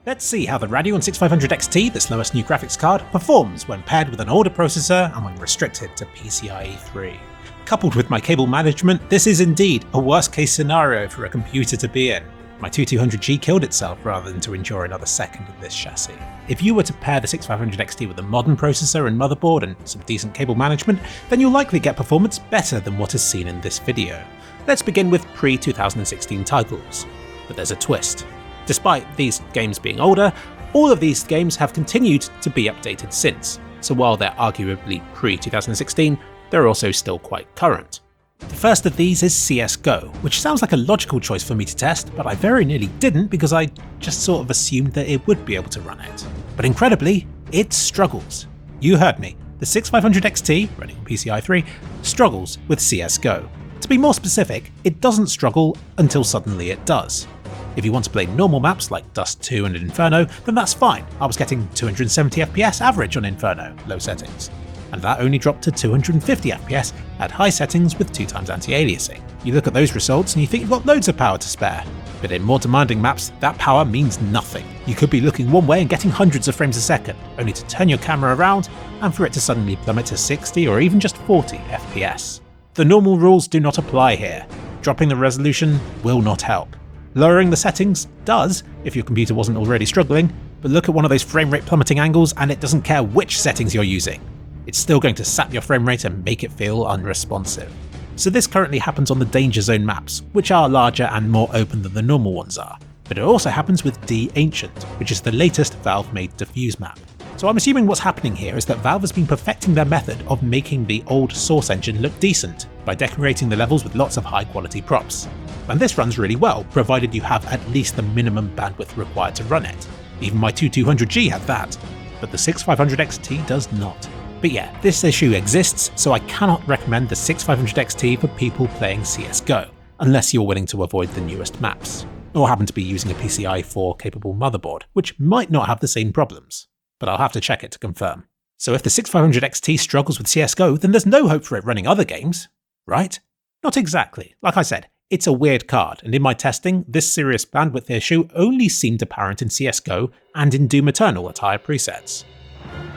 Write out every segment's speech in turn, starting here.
Let's see how the Radeon 6500 XT, this lowest new graphics card, performs when paired with an older processor and when restricted to PCIe 3. Coupled with my cable management, this is indeed a worst case scenario for a computer to be in. My 2200G killed itself rather than to endure another second in this chassis. If you were to pair the 6500 XT with a modern processor and motherboard and some decent cable management, then you'll likely get performance better than what is seen in this video. Let's begin with pre-2016 titles. But there's a twist. Despite these games being older, all of these games have continued to be updated since, so while they're arguably pre-2016, they're also still quite current. The first of these is CSGO, which sounds like a logical choice for me to test, but I very nearly didn't because I just sort of assumed that it would be able to run it. But incredibly, it struggles. You heard me, the 6500 XT, running on PCIe 3, struggles with CSGO. To be more specific, it doesn't struggle until suddenly it does. If you want to play normal maps like Dust 2 and Inferno, then that's fine. I was getting 270 FPS average on Inferno, low settings. And that only dropped to 250 FPS at high settings with 2x anti-aliasing. You look at those results and you think you've got loads of power to spare. But in more demanding maps, that power means nothing. You could be looking one way and getting hundreds of frames a second, only to turn your camera around and for it to suddenly plummet to 60 or even just 40 FPS. The normal rules do not apply here. Dropping the resolution will not help. Lowering the settings does, if your computer wasn't already struggling, but look at one of those frame rate plummeting angles and it doesn't care which settings you're using. It's still going to sap your frame rate and make it feel unresponsive. So this currently happens on the danger zone maps, which are larger and more open than the normal ones are. But it also happens with D Ancient, which is the latest Valve-made Diffuse map. So I'm assuming what's happening here is that Valve has been perfecting their method of making the old Source engine look decent, by decorating the levels with lots of high quality props. And this runs really well, provided you have at least the minimum bandwidth required to run it. Even my 2200G had that, but the 6500 XT does not. But yeah, this issue exists, so I cannot recommend the 6500 XT for people playing CSGO, unless you're willing to avoid the newest maps, or happen to be using a PCIe 4 capable motherboard, which might not have the same problems. But I'll have to check it to confirm. So if the 6500 XT struggles with CSGO, then there's no hope for it running other games, right? Not exactly. Like I said, it's a weird card, and in my testing, this serious bandwidth issue only seemed apparent in CSGO and in Doom Eternal at higher presets.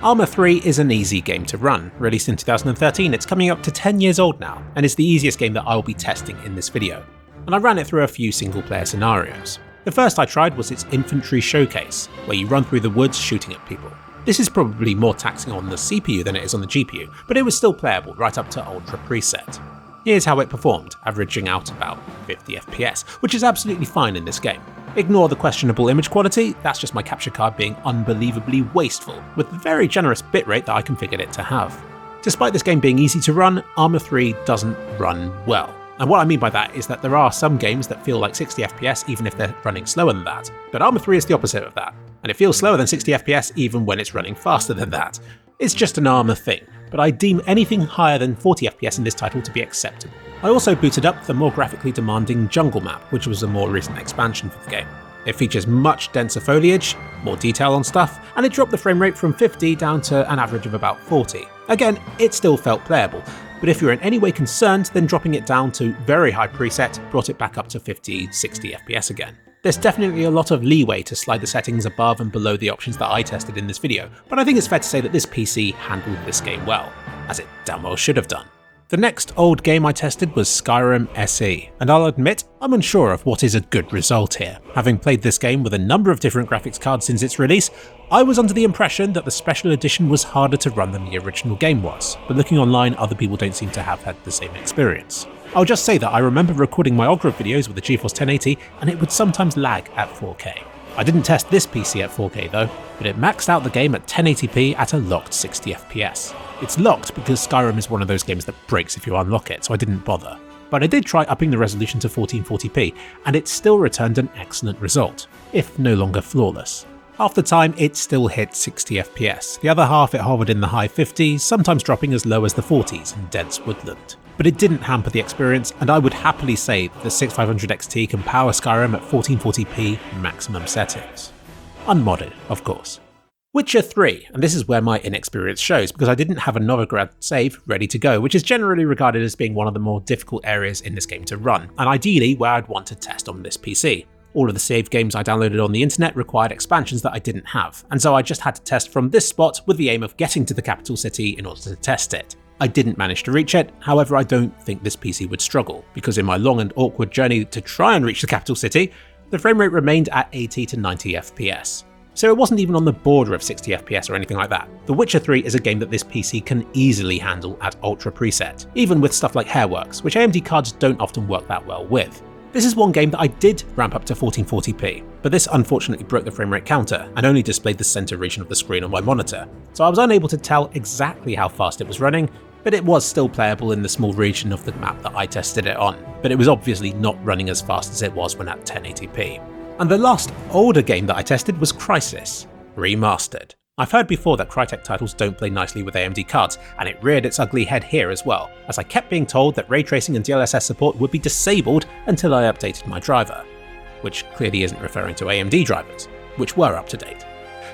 ARMA 3 is an easy game to run. Released in 2013, it's coming up to 10 years old now, and is the easiest game that I will be testing in this video. And I ran it through a few single player scenarios. The first I tried was its infantry showcase, where you run through the woods shooting at people. This is probably more taxing on the CPU than it is on the GPU, but it was still playable right up to Ultra preset. Here's how it performed, averaging out about 50 FPS, which is absolutely fine in this game. Ignore the questionable image quality, that's just my capture card being unbelievably wasteful, with the very generous bitrate that I configured it to have. Despite this game being easy to run, ARMA 3 doesn't run well. And what I mean by that is that there are some games that feel like 60 FPS even if they're running slower than that, but ARMA 3 is the opposite of that, and it feels slower than 60 FPS even when it's running faster than that. It's just an ARMA thing, but I deem anything higher than 40 FPS in this title to be acceptable. I also booted up the more graphically demanding Jungle map, which was a more recent expansion for the game. It features much denser foliage, more detail on stuff, and it dropped the frame rate from 50 down to an average of about 40. Again, it still felt playable, but if you're in any way concerned, then dropping it down to very high preset brought it back up to 50-60 FPS again. There's definitely a lot of leeway to slide the settings above and below the options that I tested in this video, but I think it's fair to say that this PC handled this game well, as it damn well should have done. The next old game I tested was Skyrim SE, and I'll admit I'm unsure of what is a good result here. Having played this game with a number of different graphics cards since its release, I was under the impression that the special edition was harder to run than the original game was, but looking online other people don't seem to have had the same experience. I'll just say that I remember recording my Ograf videos with the GeForce 1080 and it would sometimes lag at 4K. I didn't test this PC at 4K though, but it maxed out the game at 1080p at a locked 60 FPS. It's locked because Skyrim is one of those games that breaks if you unlock it, so I didn't bother. But I did try upping the resolution to 1440p, and it still returned an excellent result, if no longer flawless. Half the time it still hit 60 FPS, the other half it hovered in the high 50s, sometimes dropping as low as the 40s in dense woodland. But it didn't hamper the experience, and I would happily say that the 6500 XT can power Skyrim at 1440p maximum settings. Unmodded, of course. Witcher 3, and this is where my inexperience shows because I didn't have a Novigrad save ready to go, which is generally regarded as being one of the more difficult areas in this game to run, and ideally where I'd want to test on this PC. All of the save games I downloaded on the internet required expansions that I didn't have, and so I just had to test from this spot with the aim of getting to the capital city in order to test it. I didn't manage to reach it, however I don't think this PC would struggle, because in my long and awkward journey to try and reach the capital city, the frame rate remained at 80 to 90 FPS. So it wasn't even on the border of 60 FPS or anything like that. The Witcher 3 is a game that this PC can easily handle at ultra preset, even with stuff like Hairworks, which AMD cards don't often work that well with. This is one game that I did ramp up to 1440p, but this unfortunately broke the frame rate counter and only displayed the center region of the screen on my monitor, so I was unable to tell exactly how fast it was running, but it was still playable in the small region of the map that I tested it on, but it was obviously not running as fast as it was when at 1080p. And the last older game that I tested was Crysis Remastered. I've heard before that Crytek titles don't play nicely with AMD cards, and it reared its ugly head here as well, as I kept being told that ray tracing and DLSS support would be disabled until I updated my driver, which clearly isn't referring to AMD drivers, which were up to date.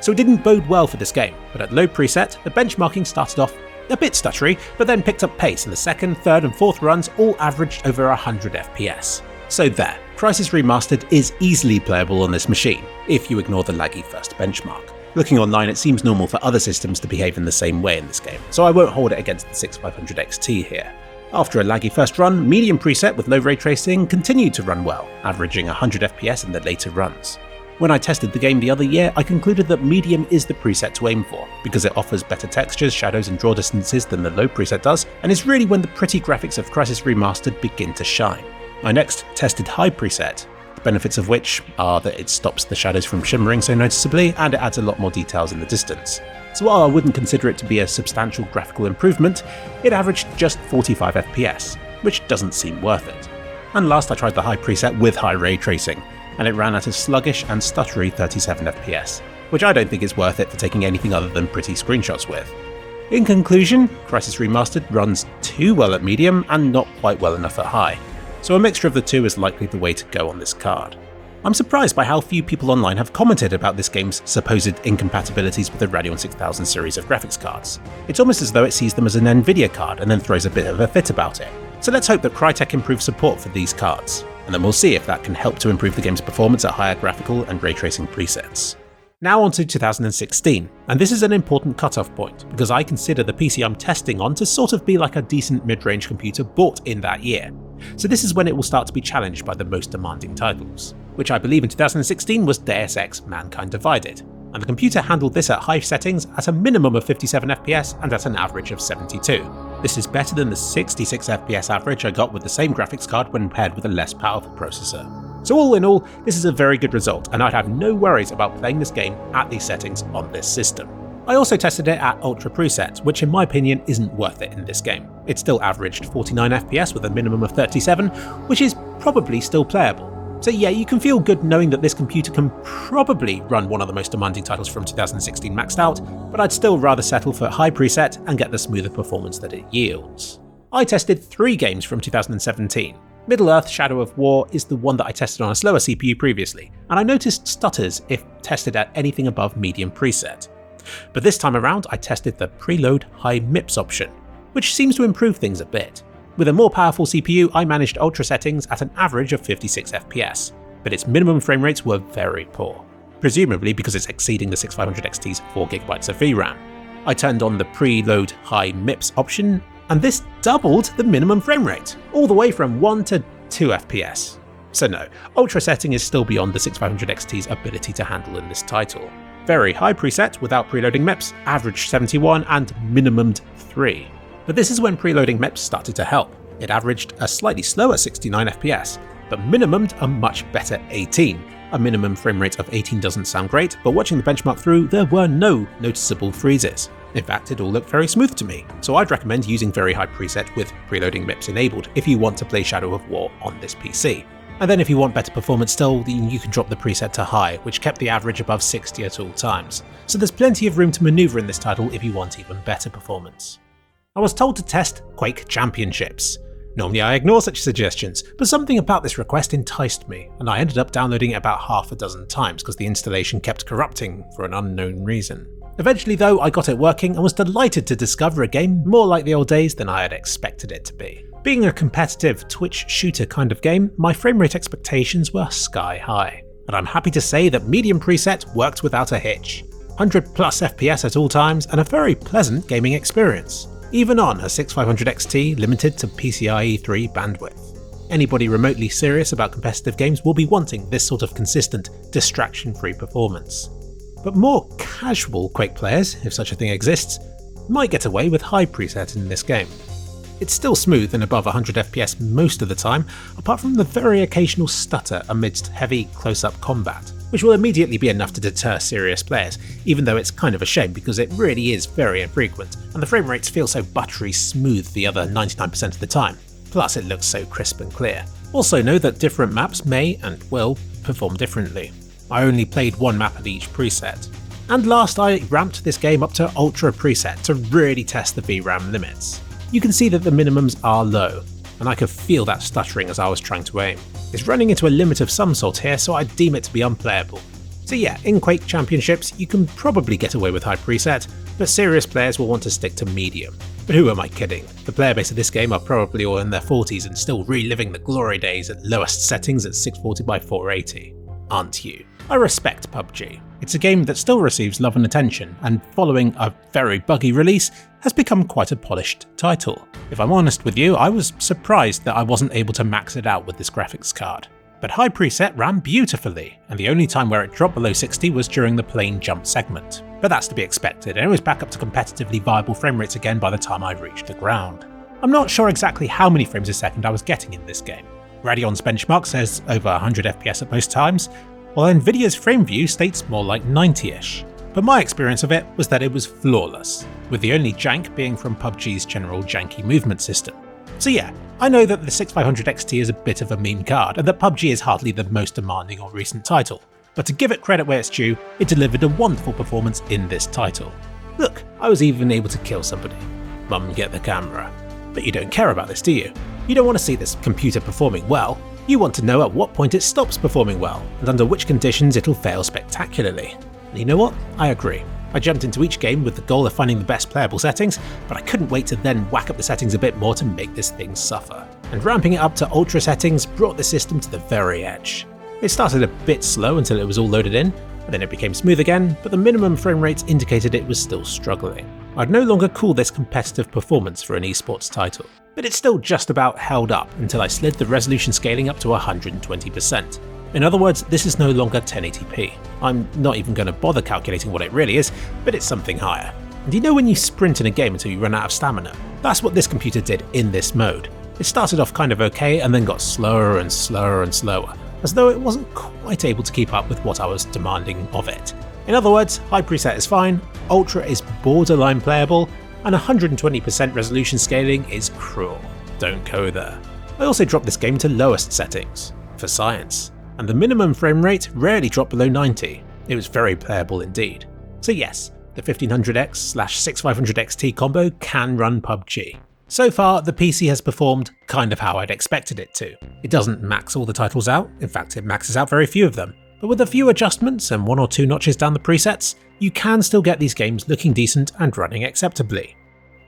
So it didn't bode well for this game, but at low preset, the benchmarking started off a bit stuttery, but then picked up pace, and the second, third and fourth runs all averaged over 100 FPS. So there, Crysis Remastered is easily playable on this machine, if you ignore the laggy first benchmark. Looking online, it seems normal for other systems to behave in the same way in this game, so I won't hold it against the 6500 XT here. After a laggy first run, medium preset with low ray tracing continued to run well, averaging 100 FPS in the later runs. When I tested the game the other year, I concluded that medium is the preset to aim for, because it offers better textures, shadows and draw distances than the low preset does, and is really when the pretty graphics of Crysis Remastered begin to shine. I next tested high preset, the benefits of which are that it stops the shadows from shimmering so noticeably, and it adds a lot more details in the distance. So while I wouldn't consider it to be a substantial graphical improvement, it averaged just 45 FPS, which doesn't seem worth it. And last I tried the high preset with high ray tracing, and it ran at a sluggish and stuttery 37 FPS, which I don't think is worth it for taking anything other than pretty screenshots with. In conclusion, Crysis Remastered runs too well at medium and not quite well enough at high, so a mixture of the two is likely the way to go on this card. I'm surprised by how few people online have commented about this game's supposed incompatibilities with the Radeon 6000 series of graphics cards. It's almost as though it sees them as an Nvidia card and then throws a bit of a fit about it. So let's hope that Crytek improves support for these cards, and then we'll see if that can help to improve the game's performance at higher graphical and ray tracing presets. Now on to 2016, and this is an important cutoff point, because I consider the PC I'm testing on to sort of be like a decent mid-range computer bought in that year. So this is when it will start to be challenged by the most demanding titles, which I believe in 2016 was Deus Ex Mankind Divided, and the computer handled this at high settings at a minimum of 57 FPS and at an average of 72. This is better than the 66 FPS average I got with the same graphics card when paired with a less powerful processor. So all in all, this is a very good result, and I'd have no worries about playing this game at these settings on this system. I also tested it at ultra preset, which in my opinion isn't worth it in this game. It still averaged 49 FPS with a minimum of 37, which is probably still playable. So yeah, you can feel good knowing that this computer can probably run one of the most demanding titles from 2016 maxed out, but I'd still rather settle for high preset and get the smoother performance that it yields. I tested 3 games from 2017. Middle-earth: Shadow of War is the one that I tested on a slower CPU previously, and I noticed stutters if tested at anything above medium preset. But this time around I tested the preload high MIPS option, which seems to improve things a bit. With a more powerful CPU, I managed ultra settings at an average of 56 FPS, but its minimum frame rates were very poor, presumably because it's exceeding the 6500 XT's 4GB of VRAM. I turned on the preload high MIPS option, and this doubled the minimum frame rate, all the way from 1 to 2 FPS. So no, ultra setting is still beyond the 6500 XT's ability to handle in this title. Very high preset without preloading MIPS averaged 71 and minimumed 3. But this is when preloading MIPS started to help. It averaged a slightly slower 69 FPS, but minimumed a much better 18. A minimum frame rate of 18 doesn't sound great, but watching the benchmark through, there were no noticeable freezes. In fact, it all looked very smooth to me, so I'd recommend using very high preset with preloading MIPS enabled if you want to play Shadow of War on this PC. And then if you want better performance still, then you can drop the preset to high, which kept the average above 60 at all times. So there's plenty of room to maneuver in this title if you want even better performance. I was told to test Quake Championships. Normally I ignore such suggestions, but something about this request enticed me, and I ended up downloading it about half a dozen times because the installation kept corrupting for an unknown reason. Eventually though, I got it working and was delighted to discover a game more like the old days than I had expected it to be. Being a competitive Twitch shooter kind of game, my frame rate expectations were sky high. and I'm happy to say that medium preset worked without a hitch. 100 plus FPS at all times and a very pleasant gaming experience, even on a 6500 XT limited to PCIe 3 bandwidth. Anybody remotely serious about competitive games will be wanting this sort of consistent, distraction-free performance. But more casual Quake players, if such a thing exists, might get away with high preset in this game. It's still smooth and above 100 FPS most of the time, apart from the very occasional stutter amidst heavy close-up combat, which will immediately be enough to deter serious players, even though it's kind of a shame because it really is very infrequent, and the frame rates feel so buttery smooth the other 99% of the time. Plus it looks so crisp and clear. Also know that different maps may and will perform differently. I only played one map of each preset. And last I ramped this game up to Ultra preset to really test the VRAM limits. You can see that the minimums are low, and I could feel that stuttering as I was trying to aim. It's running into a limit of some sort here, so I deem it to be unplayable. So yeah, in Quake Championships you can probably get away with high preset, but serious players will want to stick to medium. But who am I kidding? The player base of this game are probably all in their 40s and still reliving the glory days at lowest settings at 640 by 480. Aren't you? I respect PUBG. It's a game that still receives love and attention, and following a very buggy release, has become quite a polished title. If I'm honest with you, I was surprised that I wasn't able to max it out with this graphics card. But high preset ran beautifully, and the only time where it dropped below 60 was during the plane jump segment. But that's to be expected, and it was back up to competitively viable frame rates again by the time I'd reached the ground. I'm not sure exactly how many frames a second I was getting in this game. Radion's benchmark says over 100 FPS at most times, while Nvidia's FrameView states more like 90ish. But my experience of it was that it was flawless, with the only jank being from PUBG's general janky movement system. So yeah, I know that the 6500 XT is a bit of a meme card, and that PUBG is hardly the most demanding or recent title, but to give it credit where it's due, it delivered a wonderful performance in this title. Look, I was even able to kill somebody. Mum, get the camera. But you don't care about this, do you? You don't want to see this computer performing well. You want to know at what point it stops performing well, and under which conditions it'll fail spectacularly. And you know what? I agree. I jumped into each game with the goal of finding the best playable settings, but I couldn't wait to then whack up the settings a bit more to make this thing suffer. And ramping it up to ultra settings brought the system to the very edge. It started a bit slow until it was all loaded in, and then it became smooth again, but the minimum frame rates indicated it was still struggling. I'd no longer call this competitive performance for an esports title, but it still just about held up until I slid the resolution scaling up to 120%. In other words, this is no longer 1080p. I'm not even going to bother calculating what it really is, but it's something higher. And you know when you sprint in a game until you run out of stamina? That's what this computer did in this mode. It started off kind of okay and then got slower and slower and slower, as though it wasn't quite able to keep up with what I was demanding of it. In other words, high preset is fine, ultra is borderline playable, and 120% resolution scaling is cruel. Don't go there. I also dropped this game to lowest settings, for science, and the minimum frame rate rarely dropped below 90. It was very playable indeed. So yes, the 1500X/6500 XT combo can run PUBG. So far, the PC has performed kind of how I'd expected it to. It doesn't max all the titles out, in fact it maxes out very few of them. But with a few adjustments and one or two notches down the presets, you can still get these games looking decent and running acceptably.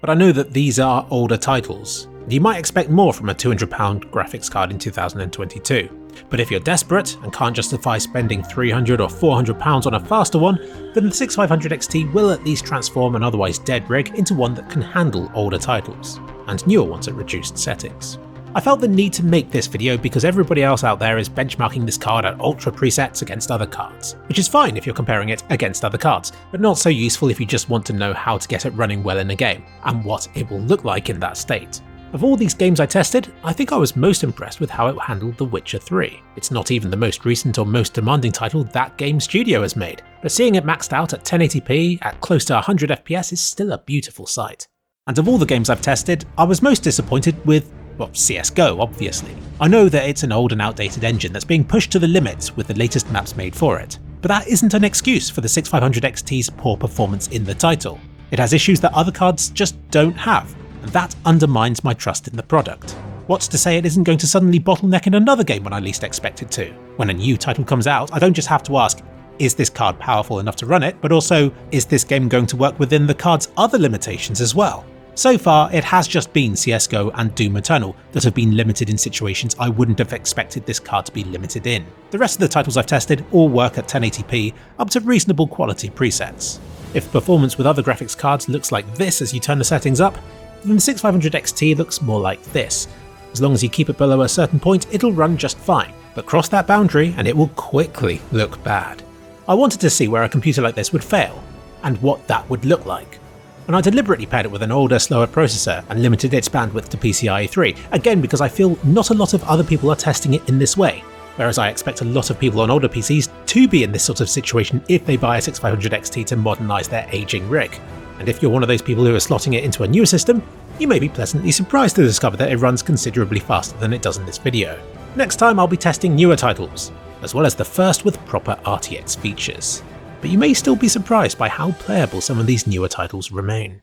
But I know that these are older titles, and you might expect more from a £200 graphics card in 2022. But if you're desperate and can't justify spending £300 or £400 on a faster one, then the 6500 XT will at least transform an otherwise dead rig into one that can handle older titles, and newer ones at reduced settings. I felt the need to make this video because everybody else out there is benchmarking this card at ultra presets against other cards, which is fine if you're comparing it against other cards, but not so useful if you just want to know how to get it running well in a game, and what it will look like in that state. Of all these games I tested, I think I was most impressed with how it handled The Witcher 3. It's not even the most recent or most demanding title that game studio has made, but seeing it maxed out at 1080p at close to 100 FPS is still a beautiful sight. And of all the games I've tested, I was most disappointed with, well, CSGO obviously. I know that it's an old and outdated engine that's being pushed to the limits with the latest maps made for it, but that isn't an excuse for the 6500 XT's poor performance in the title. It has issues that other cards just don't have, and that undermines my trust in the product. What's to say it isn't going to suddenly bottleneck in another game when I least expect it to? When a new title comes out, I don't just have to ask, is this card powerful enough to run it, but also, is this game going to work within the card's other limitations as well? So far, it has just been CSGO and Doom Eternal that have been limited in situations I wouldn't have expected this card to be limited in. The rest of the titles I've tested all work at 1080p up to reasonable quality presets. If performance with other graphics cards looks like this as you turn the settings up, then the 6500 XT looks more like this. As long as you keep it below a certain point, it'll run just fine, but cross that boundary and it will quickly look bad. I wanted to see where a computer like this would fail, and what that would look like. And I deliberately paired it with an older, slower processor and limited its bandwidth to PCIe 3, again because I feel not a lot of other people are testing it in this way, whereas I expect a lot of people on older PCs to be in this sort of situation if they buy a 6500 XT to modernise their ageing rig. And if you're one of those people who are slotting it into a newer system, you may be pleasantly surprised to discover that it runs considerably faster than it does in this video. Next time I'll be testing newer titles, as well as the first with proper RTX features. But you may still be surprised by how playable some of these newer titles remain.